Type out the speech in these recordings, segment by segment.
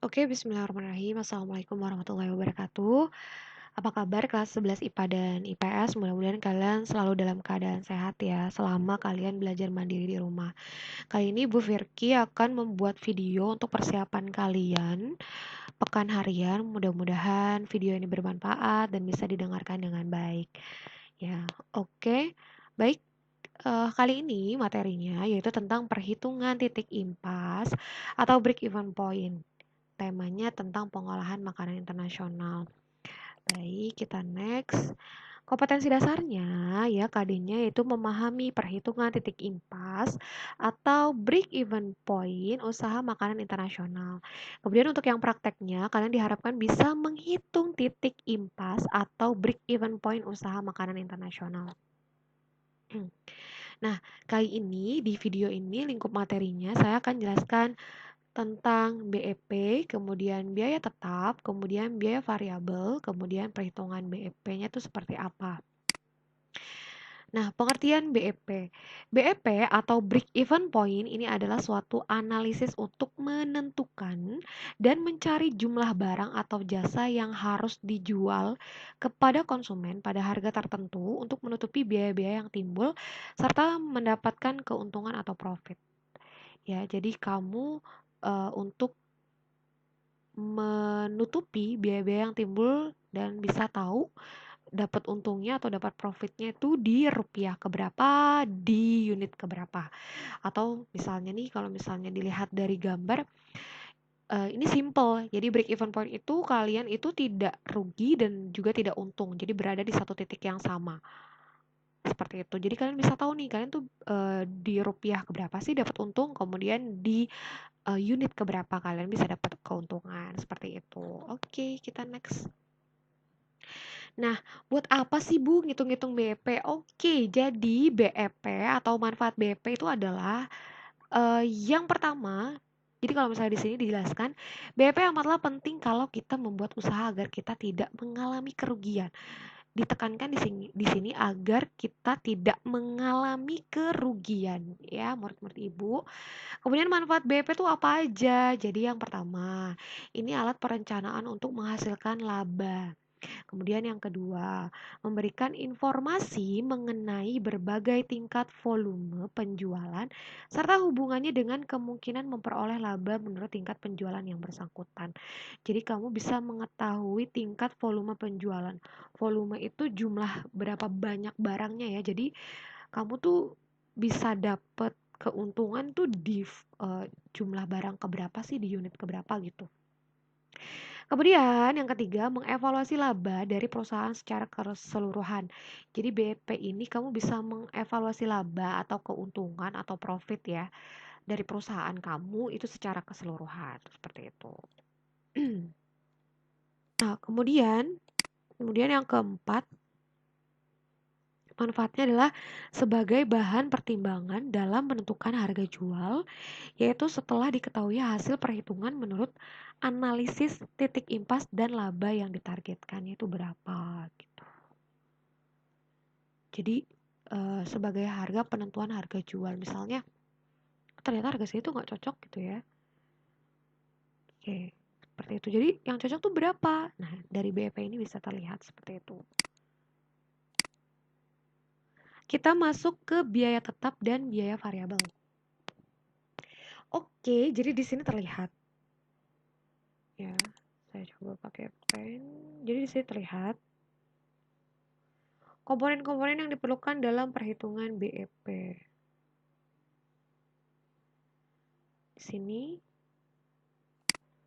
Oke, bismillahirrahmanirrahim. Assalamualaikum warahmatullahi wabarakatuh. Apa kabar kelas 11 IPA dan IPS? Mudah-mudahan kalian selalu dalam keadaan sehat ya, selama kalian belajar mandiri di rumah. Kali ini Bu Firki akan membuat video untuk persiapan kalian pekan harian. Mudah-mudahan video ini bermanfaat dan bisa didengarkan dengan baik. Ya, oke. Baik, kali ini materinya yaitu tentang perhitungan titik impas atau break-even point. Temanya tentang pengolahan makanan internasional. Baik, kita next. Kompetensi dasarnya ya KD-nya yaitu memahami perhitungan titik impas atau break even point usaha makanan internasional. Kemudian untuk yang prakteknya kalian diharapkan bisa menghitung titik impas atau break even point usaha makanan internasional. Nah, kali ini di video ini lingkup materinya saya akan jelaskan tentang BEP, kemudian biaya tetap, kemudian biaya variabel, kemudian perhitungan BEP-nya itu seperti apa. Nah, pengertian BEP. BEP atau break even point ini adalah suatu analisis untuk menentukan dan mencari jumlah barang atau jasa yang harus dijual kepada konsumen pada harga tertentu untuk menutupi biaya-biaya yang timbul serta mendapatkan keuntungan atau profit. Ya, jadi kamu untuk menutupi biaya-biaya yang timbul dan bisa tahu dapat untungnya atau dapat profitnya itu di rupiah keberapa, di unit keberapa. Atau misalnya nih, kalau misalnya dilihat dari gambar, ini simple. Jadi break even point itu kalian itu tidak rugi dan juga tidak untung. Jadi berada di satu titik yang sama. Seperti itu. Jadi kalian bisa tahu nih, kalian tuh di rupiah keberapa sih dapat untung, kemudian di unit keberapa kalian bisa dapat keuntungan. Seperti itu. Oke, kita next. Nah, buat apa sih Bu ngitung-ngitung BEP? Oke, jadi BEP atau manfaat BEP itu adalah yang pertama, jadi kalau misalnya di sini dijelaskan, BEP amatlah penting kalau kita membuat usaha agar kita tidak mengalami kerugian. Ditekankan di sini agar kita tidak mengalami kerugian ya, murid-murid Ibu. Kemudian manfaat BEP itu apa aja? Jadi yang pertama, ini alat perencanaan untuk menghasilkan laba. Kemudian yang kedua, memberikan informasi mengenai berbagai tingkat volume penjualan serta hubungannya dengan kemungkinan memperoleh laba menurut tingkat penjualan yang bersangkutan. Jadi kamu bisa mengetahui tingkat volume penjualan. Volume itu jumlah berapa banyak barangnya ya. Jadi kamu tuh bisa dapet keuntungan tuh di jumlah barang keberapa sih, di unit keberapa gitu. Kemudian yang ketiga, mengevaluasi laba dari perusahaan secara keseluruhan. Jadi BEP ini kamu bisa mengevaluasi laba atau keuntungan atau profit ya dari perusahaan kamu itu secara keseluruhan seperti itu. Nah, kemudian yang keempat, manfaatnya adalah sebagai bahan pertimbangan dalam menentukan harga jual, yaitu setelah diketahui hasil perhitungan menurut analisis titik impas dan laba yang ditargetkan itu berapa gitu. Jadi sebagai harga penentuan harga jual, misalnya ternyata harga segitu nggak cocok gitu ya. Oke, seperti itu. Jadi yang cocok tuh berapa? Nah, dari BEP ini bisa terlihat seperti itu. Kita masuk ke biaya tetap dan biaya variabel. Oke, jadi di sini terlihat. Ya, saya coba pakai pen. Jadi di sini terlihat komponen-komponen yang diperlukan dalam perhitungan BEP. Di sini,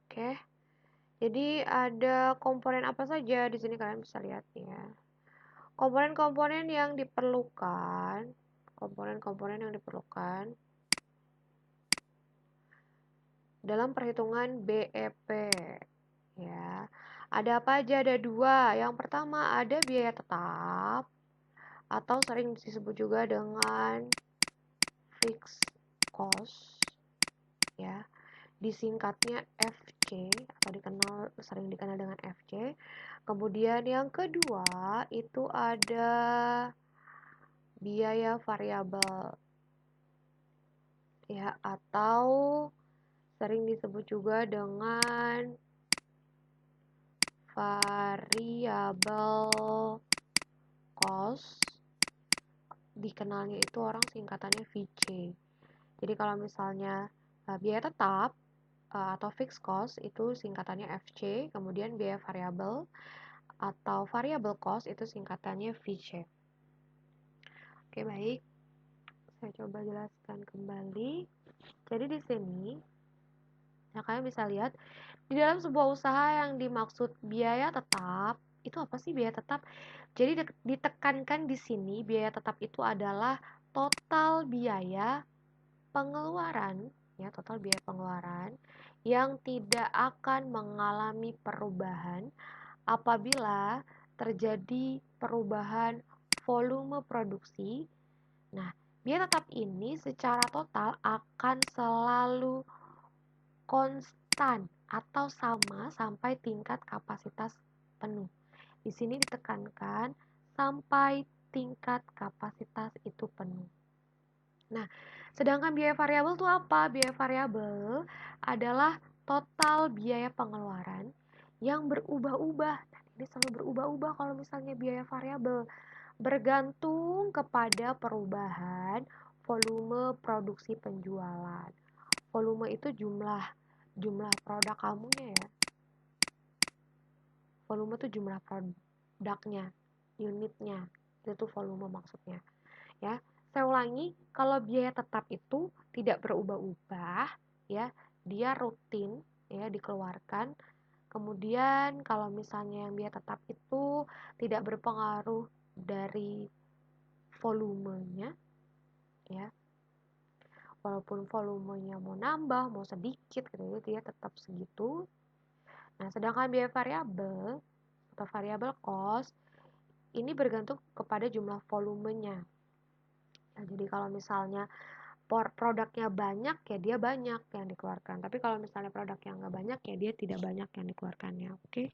oke. Jadi ada komponen apa saja di sini kalian bisa lihat ya. Komponen-komponen yang diperlukan, dalam perhitungan BEP ya. Ada apa aja? Ada dua. Yang pertama ada biaya tetap atau sering disebut juga dengan fixed cost ya. Disingkatnya FC atau sering dikenal dengan FC. Kemudian yang kedua itu ada biaya variabel ya, atau sering disebut juga dengan variable cost. Dikenalnya itu orang singkatannya VC. Jadi kalau misalnya biaya tetap atau fixed cost itu singkatannya FC, kemudian biaya variabel atau variable cost itu singkatannya VC. Oke, baik. Saya coba jelaskan kembali. Jadi di sini kalian bisa lihat di dalam sebuah usaha yang dimaksud biaya tetap, itu apa sih biaya tetap? Jadi ditekankan di sini biaya tetap itu adalah total biaya pengeluaran, ya, total biaya pengeluaran yang tidak akan mengalami perubahan apabila terjadi perubahan volume produksi. Nah, biaya tetap ini secara total akan selalu konstan atau sama sampai tingkat kapasitas penuh. Di sini ditekankan sampai tingkat kapasitas itu penuh. Nah, sedangkan biaya variabel itu apa? Biaya variabel adalah total biaya pengeluaran yang berubah-ubah. Nah, ini selalu berubah-ubah kalau misalnya biaya variabel, bergantung kepada perubahan volume produksi penjualan. Volume itu jumlah produk kamunya ya. Volume itu jumlah produknya, unitnya. Itu volume maksudnya. Ya, saya ulangi, kalau biaya tetap itu tidak berubah-ubah, ya, dia rutin, ya, dikeluarkan. Kemudian kalau misalnya yang biaya tetap itu tidak berpengaruh dari volumenya, ya, walaupun volumenya mau nambah, mau sedikit, gitu, dia tetap segitu. Nah, sedangkan biaya variabel atau variable cost ini bergantung kepada jumlah volumenya. Nah, jadi kalau misalnya produknya banyak, ya dia banyak yang dikeluarkan. Tapi kalau misalnya produk yang nggak banyak, ya dia tidak banyak yang dikeluarkannya. Oke?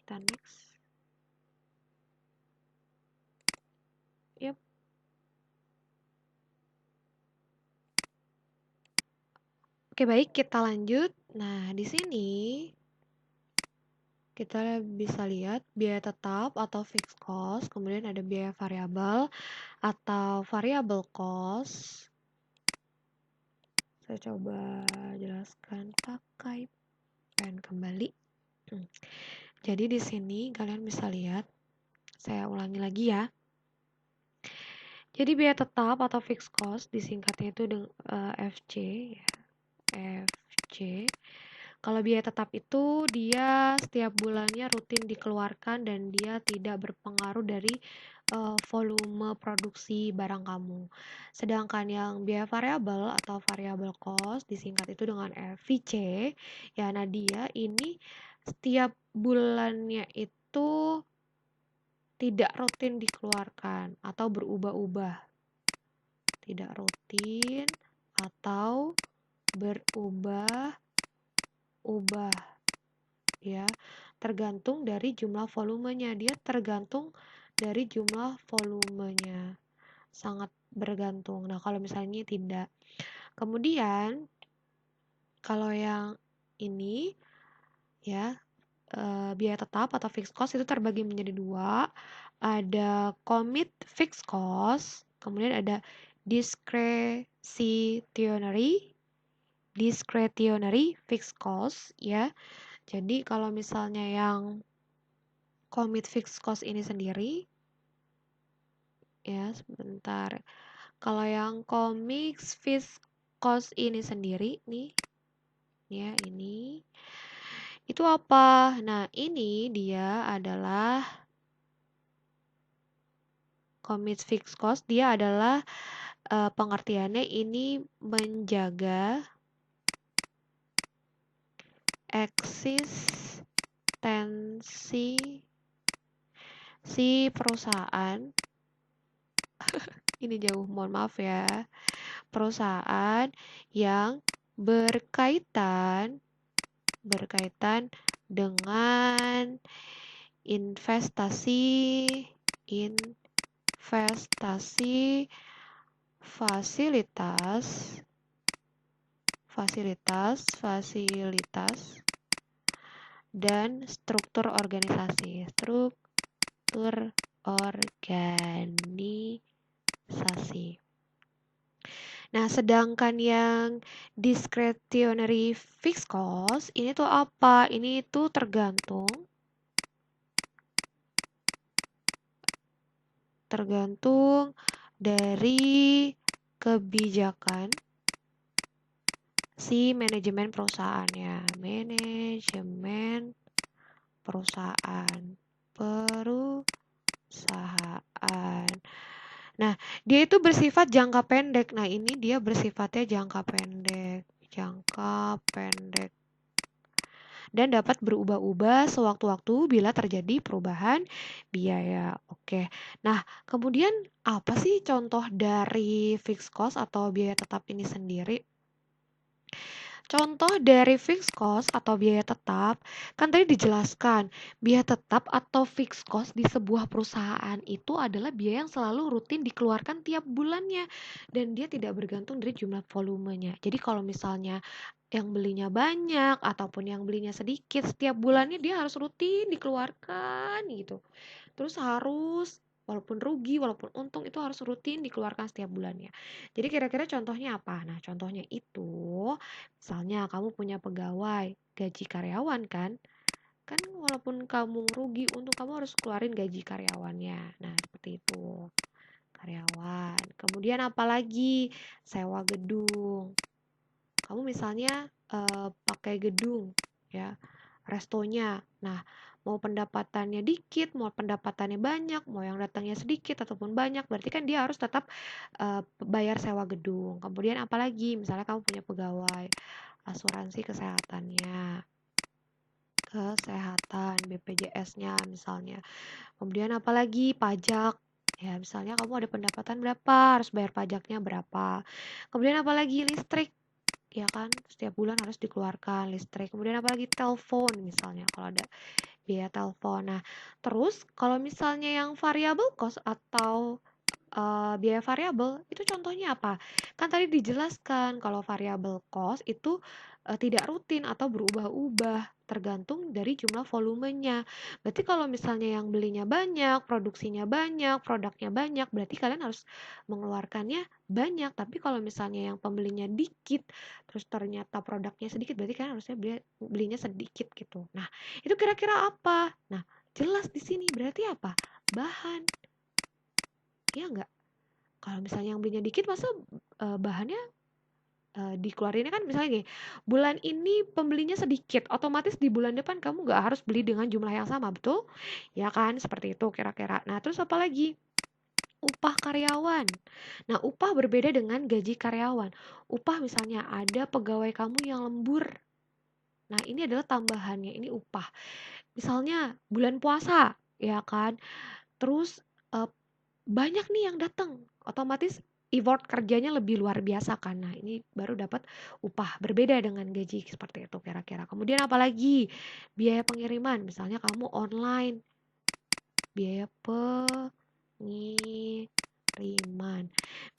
Kita next. Yep. Oke, baik, kita lanjut. Nah, di sini kita bisa lihat biaya tetap atau fixed cost, kemudian ada biaya variabel atau variable cost. Saya coba jelaskan pakai pen kembali. Jadi di sini kalian bisa lihat, saya ulangi lagi ya. Jadi biaya tetap atau fixed cost disingkatnya itu dengan FC, ya. FC. Kalau biaya tetap itu dia setiap bulannya rutin dikeluarkan dan dia tidak berpengaruh dari volume produksi barang kamu. Sedangkan yang biaya variabel atau variable cost disingkat itu dengan VC, ya, nah dia ini setiap bulannya itu tidak rutin dikeluarkan atau berubah-ubah. Tidak rutin atau berubah-ubah, ya, tergantung dari jumlah volumenya. Dia tergantung dari jumlah volumenya, sangat bergantung. Nah, kalau misalnya tidak, kemudian kalau yang ini, ya, biaya tetap atau fixed cost itu terbagi menjadi dua. Ada commit fixed cost, kemudian ada discretionary fixed cost, ya. Jadi kalau misalnya yang commit fixed cost ini sendiri, ya, sebentar. Kalau yang commit fixed cost ini sendiri nih, ya, ini itu apa? Nah, ini dia adalah commit fixed cost, dia adalah pengertiannya ini menjaga eksistensi si perusahaan. Ini jauh, mohon maaf ya. Perusahaan yang berkaitan dengan investasi investasi, fasilitas, dan struktur organisasi. Struktur organisasi. Nah, sedangkan yang discretionary fixed cost ini tuh apa? Ini tuh tergantung dari kebijakan si manajemen perusahaannya. Manajemen perusahaan. Nah, dia itu bersifat jangka pendek. Nah, ini dia bersifatnya jangka pendek. Jangka pendek. Dan dapat berubah-ubah sewaktu-waktu bila terjadi perubahan biaya. Oke. Nah, kemudian apa sih contoh dari fixed cost atau biaya tetap ini sendiri? Contoh dari fixed cost atau biaya tetap, kan tadi dijelaskan, biaya tetap atau fixed cost di sebuah perusahaan itu adalah biaya yang selalu rutin dikeluarkan tiap bulannya dan dia tidak bergantung dari jumlah volumenya. Jadi kalau misalnya yang belinya banyak ataupun yang belinya sedikit, setiap bulannya dia harus rutin dikeluarkan gitu. Terus harus walaupun rugi, walaupun untung itu harus rutin dikeluarkan setiap bulannya. Jadi kira-kira contohnya apa? Nah, contohnya itu misalnya kamu punya pegawai, gaji karyawan kan? Kan walaupun kamu rugi, untung kamu harus keluarin gaji karyawannya. Nah, seperti itu. Karyawan. Kemudian apalagi? Sewa gedung. Kamu misalnya pakai gedung ya, restonya. Nah, mau pendapatannya dikit, mau pendapatannya banyak, mau yang datangnya sedikit ataupun banyak, berarti kan dia harus tetap bayar sewa gedung. Kemudian apalagi? Misalnya kamu punya pegawai, asuransi kesehatannya, BPJS-nya misalnya. Kemudian apalagi? Pajak. Ya, misalnya kamu ada pendapatan berapa, harus bayar pajaknya berapa. Kemudian apalagi? Listrik. Ya kan, setiap bulan harus dikeluarkan listrik. Kemudian apalagi? Telepon misalnya, kalau ada biaya telepon. Nah, terus kalau misalnya yang variable cost atau biaya variabel itu contohnya apa? Kan tadi dijelaskan kalau variable cost itu tidak rutin atau berubah-ubah tergantung dari jumlah volumenya. Berarti kalau misalnya yang belinya banyak, produksinya banyak, produknya banyak, berarti kalian harus mengeluarkannya banyak. Tapi kalau misalnya yang pembelinya dikit, terus ternyata produknya sedikit, berarti kalian harusnya belinya sedikit gitu. Nah, itu kira-kira apa? Nah, jelas di sini berarti apa? Bahan. Ya enggak? Kalau misalnya yang belinya dikit masa bahannya dikeluarinnya kan misalnya gini, bulan ini pembelinya sedikit, otomatis di bulan depan kamu nggak harus beli dengan jumlah yang sama, betul? Ya kan, seperti itu kira-kira. Nah, terus apa lagi? Upah karyawan. Nah, upah berbeda dengan gaji karyawan. Upah misalnya ada pegawai kamu yang lembur. Nah, ini adalah tambahannya, ini upah. Misalnya bulan puasa, ya kan? Terus eh, banyak nih yang datang, otomatis effort kerjanya lebih luar biasa kan. Nah, ini baru dapat upah berbeda dengan gaji seperti itu kira-kira. Kemudian apalagi? Biaya pengiriman, misalnya kamu online, biaya pengiriman.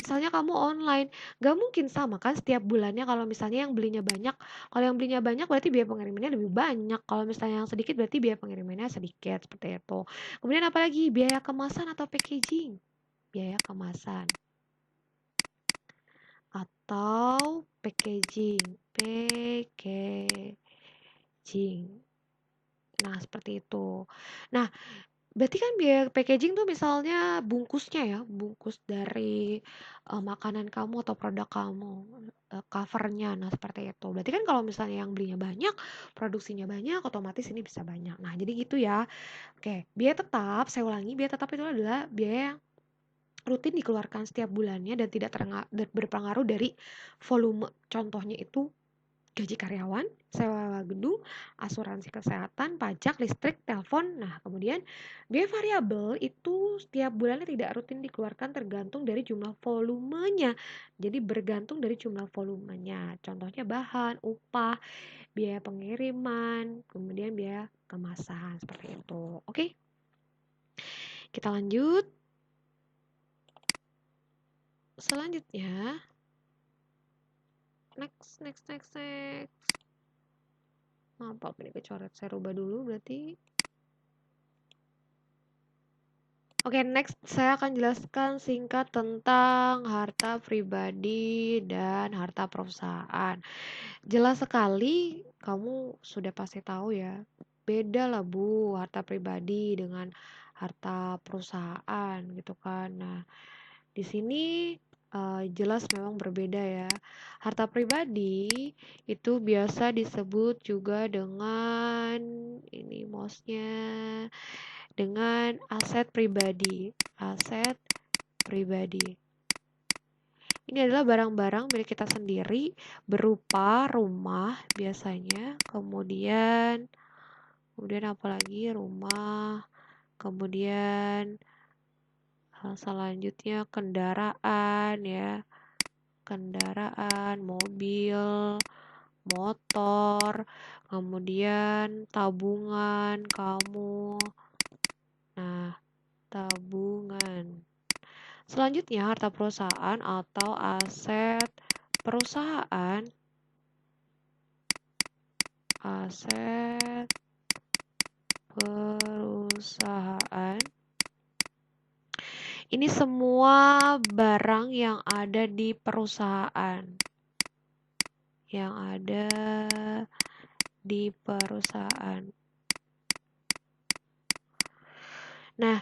Misalnya kamu online, gak mungkin sama kan setiap bulannya kalau misalnya yang belinya banyak. Kalau yang belinya banyak berarti biaya pengirimannya lebih banyak. Kalau misalnya yang sedikit berarti biaya pengirimannya sedikit seperti itu. Kemudian apalagi? Biaya kemasan atau packaging. Biaya kemasan atau packaging. Nah, seperti itu. Nah, berarti kan biaya packaging tuh misalnya bungkusnya ya, bungkus dari makanan kamu atau produk kamu, covernya. Nah, seperti itu. Berarti kan kalau misalnya yang belinya banyak, produksinya banyak, otomatis ini bisa banyak. Nah, jadi gitu ya. Oke, biaya tetap, saya ulangi, biaya tetap itu adalah biaya yang rutin dikeluarkan setiap bulannya dan tidak berpengaruh dari volume. Contohnya itu gaji karyawan, sewa gedung, asuransi kesehatan, pajak, listrik, telepon. Nah, kemudian biaya variabel itu setiap bulannya tidak rutin dikeluarkan tergantung dari jumlah volumenya. Jadi bergantung dari jumlah volumenya. Contohnya bahan, upah, biaya pengiriman, kemudian biaya kemasan seperti itu. Oke, kita lanjut. Selanjutnya, next. Apa ini kecoret? Saya rubah dulu berarti. Oke, next saya akan jelaskan singkat tentang harta pribadi dan harta perusahaan. Jelas sekali, kamu sudah pasti tahu ya. Beda lah Bu, harta pribadi dengan harta perusahaan gitu kan. Nah, di sini jelas memang berbeda ya. Harta pribadi itu biasa disebut juga dengan ini mouse-nya, dengan aset pribadi. Aset pribadi. Ini adalah barang-barang milik kita sendiri berupa rumah biasanya, kemudian apa lagi? Rumah, kemudian selanjutnya kendaraan ya. Kendaraan, mobil, motor, kemudian tabungan kamu. Nah, tabungan. Selanjutnya, harta perusahaan atau aset perusahaan. Aset perusahaan. Ini semua barang yang ada di perusahaan. Yang ada di perusahaan. Nah,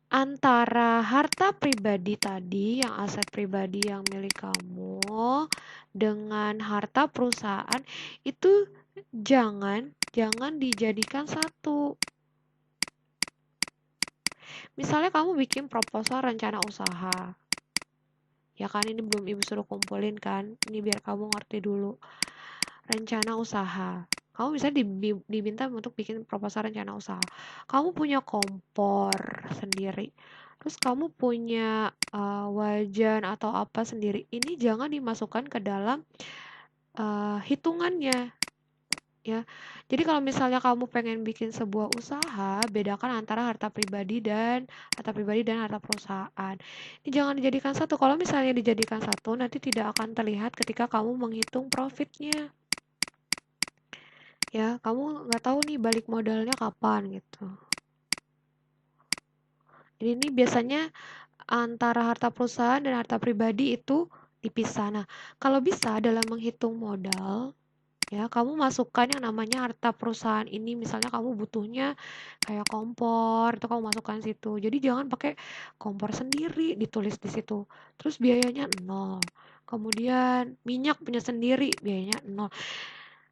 antara harta pribadi tadi, yang aset pribadi yang milik kamu, dengan harta perusahaan itu jangan dijadikan satu. Misalnya kamu bikin proposal rencana usaha. Ya kan, ini belum ibu suruh kumpulin kan. Ini biar kamu ngerti dulu. Rencana usaha. Kamu bisa diminta untuk bikin proposal rencana usaha. Kamu punya kompor sendiri. Terus kamu punya wajan atau apa sendiri. Ini jangan dimasukkan ke dalam hitungannya. Ya, jadi kalau misalnya kamu pengen bikin sebuah usaha, bedakan antara harta pribadi dan harta perusahaan. Ini jangan dijadikan satu. Kalau misalnya dijadikan satu, nanti tidak akan terlihat ketika kamu menghitung profitnya. Ya, kamu nggak tahu nih balik modalnya kapan gitu. Jadi ini biasanya antara harta perusahaan dan harta pribadi itu dipisah. Nah, kalau bisa dalam menghitung modal, ya kamu masukkan yang namanya harta perusahaan ini, misalnya kamu butuhnya kayak kompor itu kamu masukkan situ, jadi jangan pakai kompor sendiri ditulis di situ terus biayanya 0, kemudian minyak punya sendiri biayanya 0,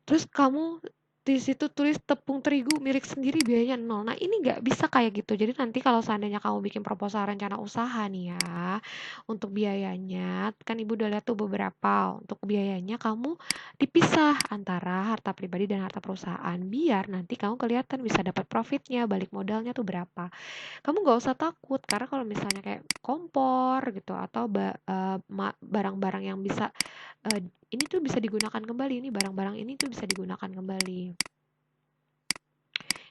terus kamu di situ tulis tepung terigu milik sendiri biayanya 0. Nah, ini nggak bisa kayak gitu. Jadi nanti kalau seandainya kamu bikin proposal rencana usaha nih ya, untuk biayanya, kan ibu udah lihat tuh beberapa. Untuk biayanya kamu dipisah antara harta pribadi dan harta perusahaan. Biar nanti kamu kelihatan bisa dapat profitnya, balik modalnya tuh berapa. Kamu nggak usah takut, karena kalau misalnya kayak kompor gitu, atau barang-barang yang bisa ini tuh bisa digunakan kembali, ini barang-barang ini tuh bisa digunakan kembali.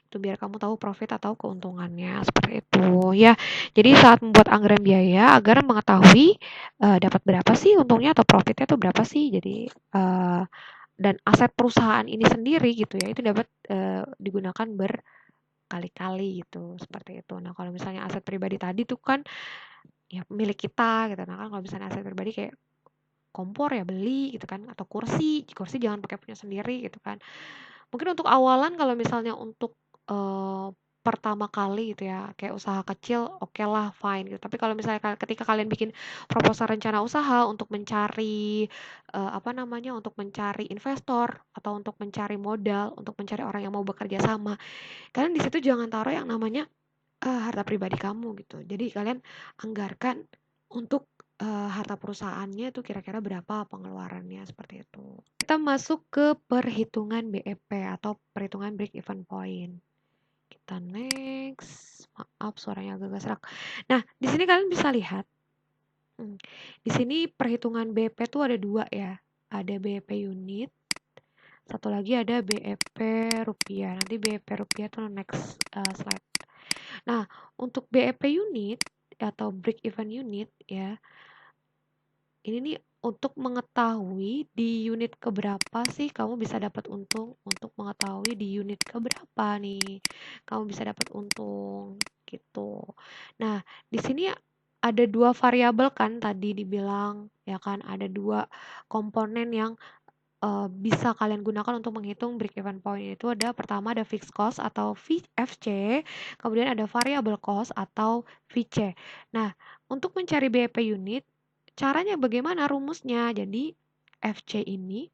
Itu biar kamu tahu profit atau keuntungannya seperti itu ya. Jadi saat membuat anggaran biaya agar mengetahui dapat berapa sih untungnya atau profitnya tuh berapa sih. Jadi dan aset perusahaan ini sendiri gitu ya, itu dapat digunakan berkali-kali gitu, seperti itu. Nah, kalau misalnya aset pribadi tadi tuh kan ya milik kita gitu. Nah, kan kalau misalnya aset pribadi kayak kompor ya beli gitu kan, atau kursi jangan pakai punya sendiri gitu kan. Mungkin untuk awalan kalau misalnya untuk pertama kali gitu ya, kayak usaha kecil, oke lah fine gitu. Tapi kalau misalnya ketika kalian bikin proposal rencana usaha untuk mencari untuk mencari investor atau untuk mencari modal, untuk mencari orang yang mau bekerja sama, kalian di situ jangan taruh yang namanya harta pribadi kamu gitu. Jadi kalian anggarkan untuk harta perusahaannya itu kira-kira berapa pengeluarannya, seperti itu. Kita masuk ke perhitungan BEP atau perhitungan break even point. Kita next. Maaf suaranya agak serak. Nah, di sini kalian bisa lihat. Di sini perhitungan BEP tuh ada dua ya. Ada BEP unit, satu lagi ada BEP rupiah. Nanti BEP rupiah tuh next slide. Nah, untuk BEP unit atau break even unit ya, Ini nih untuk mengetahui di unit keberapa sih kamu bisa dapat untung, untuk mengetahui di unit keberapa nih kamu bisa dapat untung gitu. Nah, di sini ada dua variabel kan tadi dibilang ya kan, ada dua komponen yang bisa kalian gunakan untuk menghitung break even point. Itu ada pertama ada fixed cost atau FC, kemudian ada variable cost atau VC. Nah, untuk mencari BEP unit, caranya bagaimana rumusnya? Jadi FC ini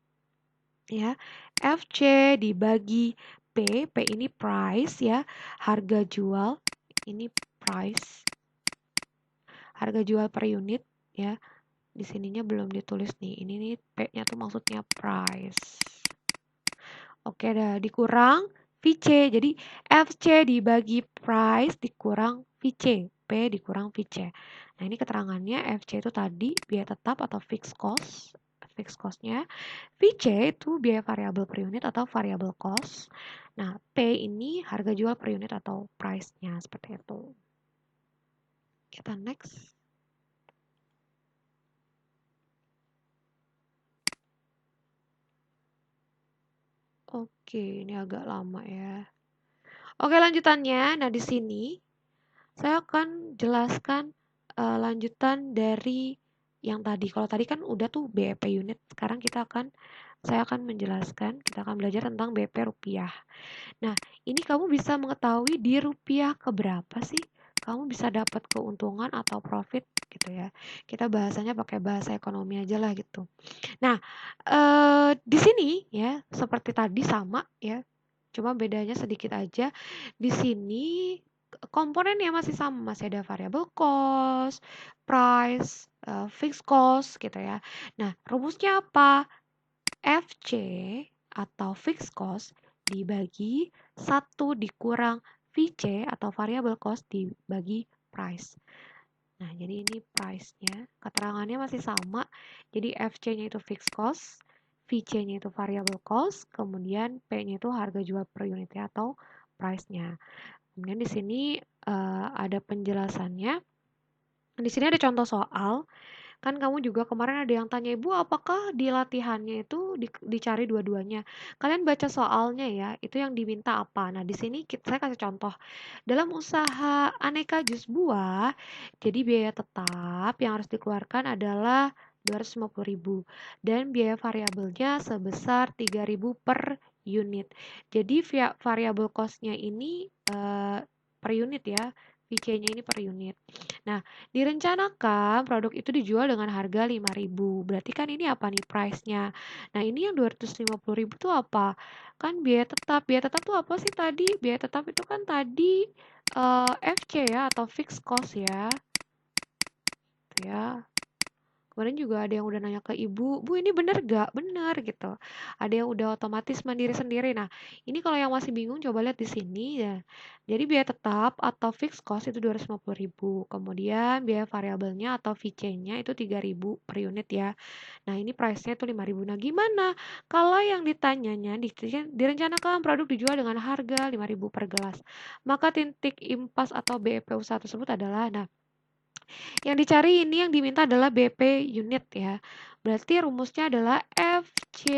ya, FC dibagi P ini price ya, harga jual, ini price, harga jual per unit ya. Di sininya belum ditulis nih. Ini nih P-nya tuh maksudnya price. Oke dah, dikurang VC. Jadi FC dibagi price dikurang VC. P dikurang VC. Nah, ini keterangannya FC itu tadi biaya tetap atau fixed cost. Fixed cost-nya. VC itu biaya variabel per unit atau variable cost. Nah, P ini harga jual per unit atau price-nya seperti itu. Kita next. Oke, ini agak lama ya. Oke, lanjutannya. Nah, di sini saya akan jelaskan lanjutan dari yang tadi. Kalau tadi kan udah tuh BEP unit. Sekarang saya akan menjelaskan, kita akan belajar tentang BEP rupiah. Nah, ini kamu bisa mengetahui di rupiah keberapa sih kamu bisa dapat keuntungan atau profit gitu ya. Kita bahasanya pakai bahasa ekonomi aja lah gitu. Nah, di sini ya seperti tadi sama ya. Cuma bedanya sedikit aja. Di sini komponennya masih sama, masih ada variable cost, price, fixed cost gitu ya. Nah, rumusnya apa? FC atau fixed cost dibagi 1 dikurang VC atau variable cost dibagi price. Nah, jadi ini price-nya, keterangannya masih sama. Jadi FC-nya itu fixed cost, VC-nya itu variable cost, kemudian P-nya itu harga jual per unitnya atau price-nya. Kemudian di sini ada penjelasannya. Di sini ada contoh soal. Kan kamu juga kemarin ada yang tanya, Ibu, apakah di latihannya itu dicari dua-duanya? Kalian baca soalnya ya, itu yang diminta apa? Nah, di sini saya kasih contoh. Dalam usaha aneka jus buah, jadi biaya tetap yang harus dikeluarkan adalah 250.000 dan biaya variabelnya sebesar 3.000 per unit. Jadi variabel cost-nya ini per unit ya, VC-nya ini per unit. Nah, direncanakan produk itu dijual dengan harga 5.000. Berarti kan ini apa nih price-nya? Nah, ini yang 250.000 tuh apa? Kan biaya tetap. Biaya tetap tuh apa sih tadi? Biaya tetap itu kan tadi FC ya atau fixed cost ya. Tuh ya. Kemarin juga ada yang udah nanya ke ibu, Bu ini bener gak? Bener gitu. Ada yang udah otomatis mandiri sendiri. Nah, ini kalau yang masih bingung coba lihat di sini ya. Jadi biaya tetap atau fixed cost itu 250.000. Kemudian biaya variabelnya atau VC-nya itu 3.000 per unit ya. Nah, ini price-nya itu 5.000. Nah, gimana? Kalau yang ditanyanya direncanakan produk dijual dengan harga 5.000 per gelas. Maka titik impas atau BEP usaha tersebut adalah, nah, yang dicari ini yang diminta adalah BP unit ya. Berarti rumusnya adalah FC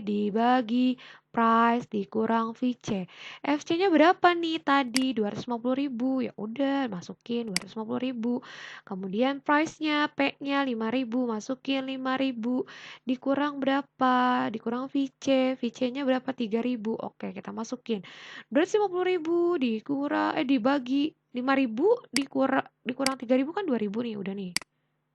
dibagi price dikurang VC. FC-nya berapa nih tadi? 250.000. Ya udah, masukin 250.000. Kemudian price-nya P-nya 5.000, masukin 5.000. Dikurang berapa? Dikurang VC. VC-nya berapa? 3.000. Oke, kita masukin. 250.000 dibagi 5.000 dikurang 3.000 kan 2.000 nih, udah nih.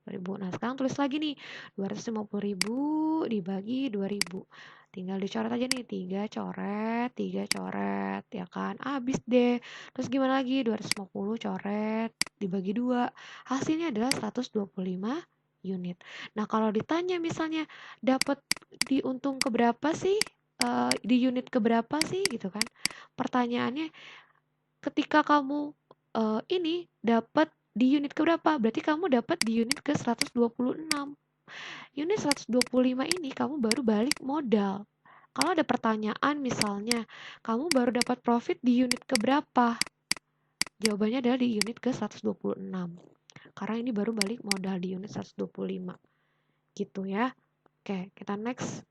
2.000. Nah, sekarang tulis lagi nih. 250.000 dibagi 2.000. Tinggal dicoret aja nih, 3 coret, ya kan? Habis deh. Terus gimana lagi? 250 coret, dibagi 2. Hasilnya adalah 125 unit. Nah, kalau ditanya misalnya dapat diuntung keberapa sih? Di unit keberapa sih gitu kan? Pertanyaannya ketika kamu ini dapat di unit keberapa? Berarti kamu dapat di unit ke 126. Unit 125 ini kamu baru balik modal. Kalau ada pertanyaan misalnya, kamu baru dapat profit di unit keberapa? Jawabannya adalah di unit ke 126. Karena ini baru balik modal di unit 125. gitu ya. Oke, kita next.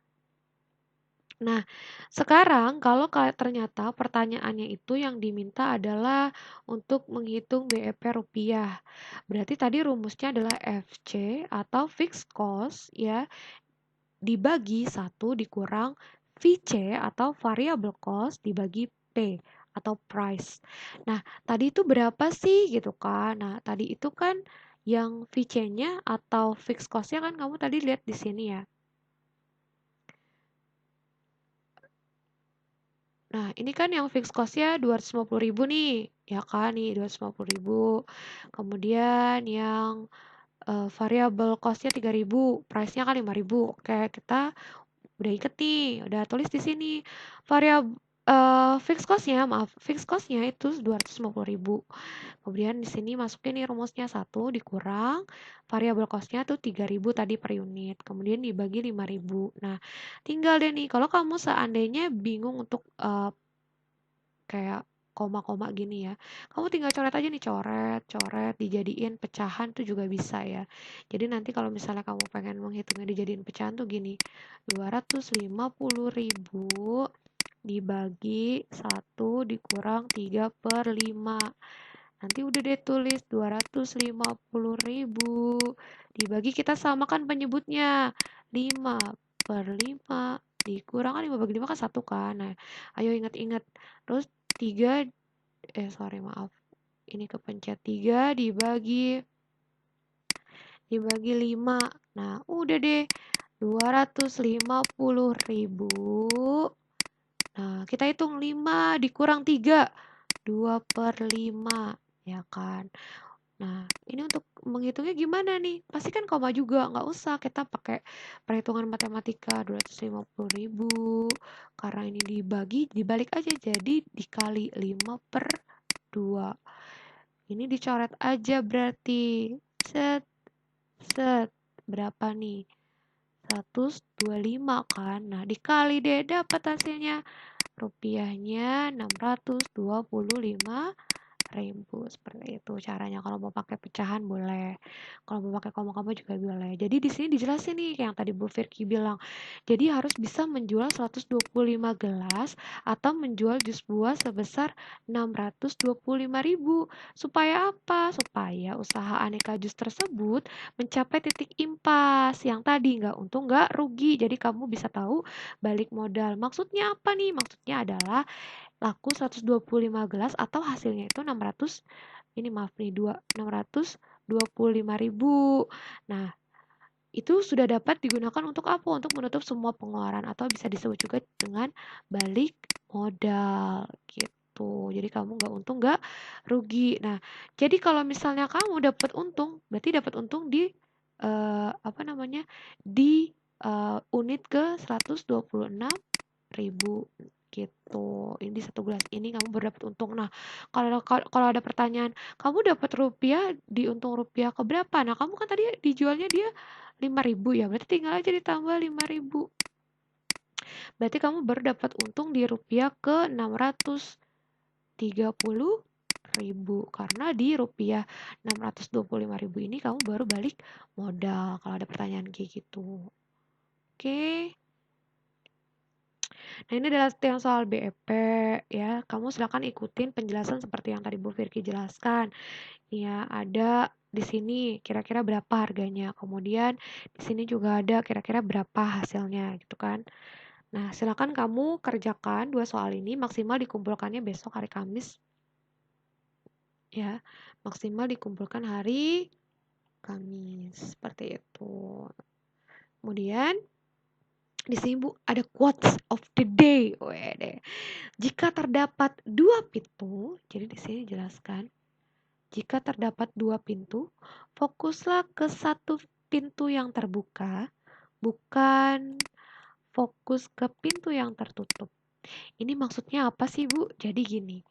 Nah, sekarang kalau ternyata pertanyaannya itu yang diminta adalah untuk menghitung BEP rupiah. Berarti tadi rumusnya adalah FC atau fixed cost ya dibagi 1 dikurang VC atau variable cost dibagi P atau price. Nah, tadi itu berapa sih gitu kan? Nah, tadi itu kan yang VC-nya atau fixed cost-nya kan kamu tadi lihat di sini ya. Nah, ini kan yang fixed cost-nya 250.000 nih, ya kan nih 250.000. Kemudian yang variable cost-nya 3.000, price-nya kan 5.000. Oke, kita udah iket nih, udah tulis di sini. Variable fixed cost-nya, maaf, fixed cost-nya itu 250.000. Kemudian di sini masukin nih rumusnya 1 dikurang variable cost-nya tuh 3.000 tadi per unit. Kemudian dibagi 5.000. Nah, tinggal deh nih kalau kamu seandainya bingung untuk kayak koma-koma gini ya. Kamu tinggal coret aja nih, coret, coret, dijadiin pecahan tuh juga bisa ya. Jadi nanti kalau misalnya kamu pengen menghitungnya dijadiin pecahan tuh gini, 250.000 dibagi 1 dikurang 3/5. Nanti udah deh tulis 250.000 dibagi, kita samakan penyebutnya 5/5 dikurang kan 5 bagi 5 kan 1 kan. Nah, ayo ingat-ingat. Terus 3 sorry maaf. Ini kepencet 3 dibagi 5. Nah, udah deh 250.000. Nah, kita hitung 5 dikurang 3, 2/5, ya kan? Nah, ini untuk menghitungnya gimana nih? Pasti kan koma juga, nggak usah kita pakai perhitungan matematika 250.000. Karena ini dibalik aja jadi dikali 5/2. Ini dicoret aja berarti. Set, set. Berapa nih? 125 kan? Nah, dikali deh dapat hasilnya. Rupiahnya 625.000, seperti itu caranya. Kalau mau pakai pecahan boleh, kalau mau pakai koma-koma juga boleh. Jadi di sini dijelasin nih kayak yang tadi Bu Firky bilang. Jadi harus bisa menjual 125 gelas atau menjual jus buah sebesar 625.000. Supaya apa? Supaya usaha aneka jus tersebut mencapai titik impas yang tadi nggak untung nggak rugi. Jadi kamu bisa tahu balik modal. Maksudnya apa nih? Maksudnya adalah laku 125 gelas atau hasilnya itu 600, ini maaf nih 625.000. Nah, itu sudah dapat digunakan untuk apa? Untuk menutup semua pengeluaran atau bisa disebut juga dengan balik modal gitu. Jadi kamu nggak untung nggak rugi. Nah, jadi kalau misalnya kamu dapat untung, berarti dapat untung di apa namanya? Di unit ke 126.000 gitu. Ini di 1 gelas ini kamu berdapat untung. Nah, kalau ada pertanyaan, kamu dapat rupiah di untung rupiah ke berapa? Nah, kamu kan tadi dijualnya dia 5.000 ya. Berarti tinggal aja ditambah 5.000. Berarti kamu baru dapat untung di rupiah ke 630.000 karena di rupiah 625.000 ini kamu baru balik modal kalau ada pertanyaan kayak gitu. Oke. Nah, ini adalah yang soal BEP ya. Kamu silakan ikutin penjelasan seperti yang tadi Bu Firky jelaskan. Ya, ada di sini kira-kira berapa harganya. Kemudian di sini juga ada kira-kira berapa hasilnya gitu kan. Nah, silakan kamu kerjakan 2 soal ini, maksimal dikumpulkannya besok hari Kamis. Ya, maksimal dikumpulkan hari Kamis. Seperti itu. Kemudian di sini Bu ada quotes of the day. Wede. Jika terdapat 2 pintu, jadi di sini jelaskan, jika terdapat 2 pintu, fokuslah ke satu pintu yang terbuka, bukan fokus ke pintu yang tertutup. Ini maksudnya apa sih, Bu? Jadi gini,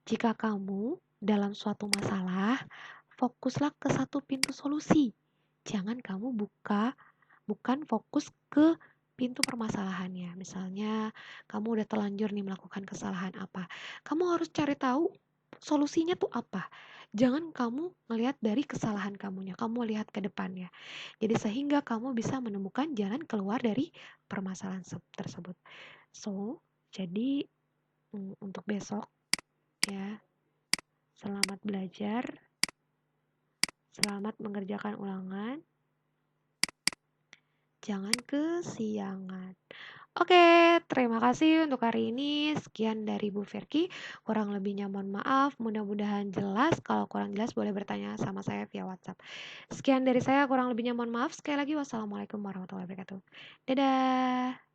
jika kamu dalam suatu masalah, fokuslah ke satu pintu solusi. Jangan kamu bukan fokus ke pintu permasalahannya. Misalnya, kamu udah telanjur nih melakukan kesalahan apa. Kamu harus cari tahu solusinya tuh apa. Jangan kamu ngelihat dari kesalahan kamunya, kamu lihat ke depannya. Jadi sehingga kamu bisa menemukan jalan keluar dari permasalahan tersebut. So, jadi untuk besok ya, selamat belajar, selamat mengerjakan ulangan, jangan kesiangan. Oke, terima kasih untuk hari ini. Sekian dari Bu Verki. Kurang lebihnya mohon maaf. Mudah-mudahan jelas. Kalau kurang jelas boleh bertanya sama saya via WhatsApp. Sekian dari saya. Kurang lebihnya mohon maaf. Sekali lagi wassalamualaikum warahmatullahi wabarakatuh. Dadah.